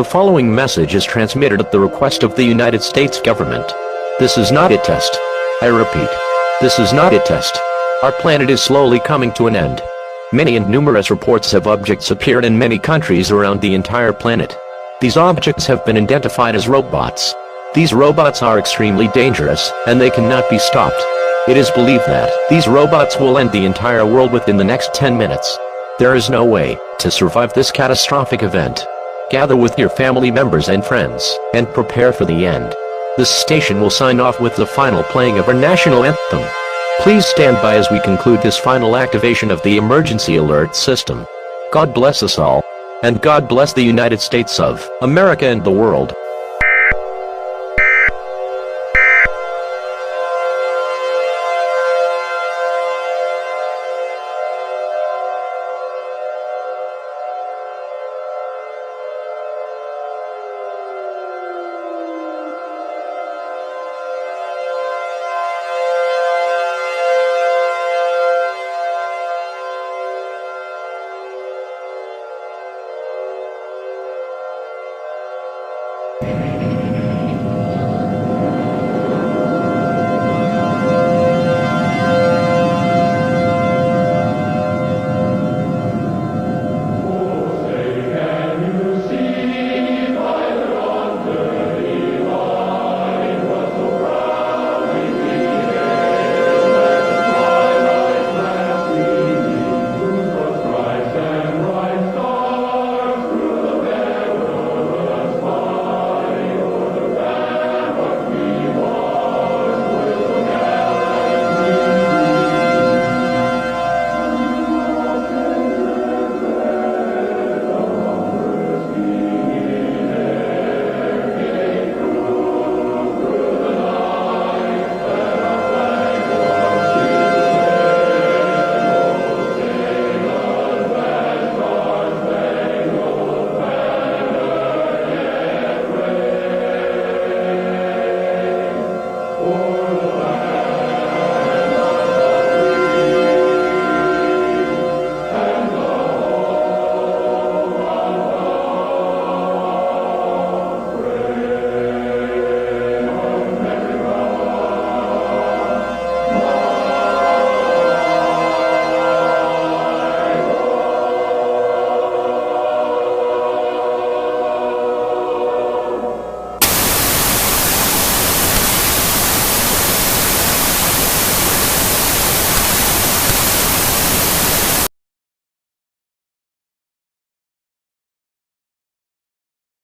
The following message is transmitted at the request of the United States government. This is not a test. I repeat, this is not a test. Our planet is slowly coming to an end. Many and numerous reports of objects appeared in many countries around the entire planet. These objects have been identified as robots. These robots are extremely dangerous, and they cannot be stopped. It is believed that these robots will end the entire world within the next 10 minutes. There is no way to survive this catastrophic event. Gather with your family members and friends, and prepare for the end. This station will sign off with the final playing of our national anthem. Please stand by as we conclude this final activation of the emergency alert system. God bless us all, and God bless the United States of America and the world.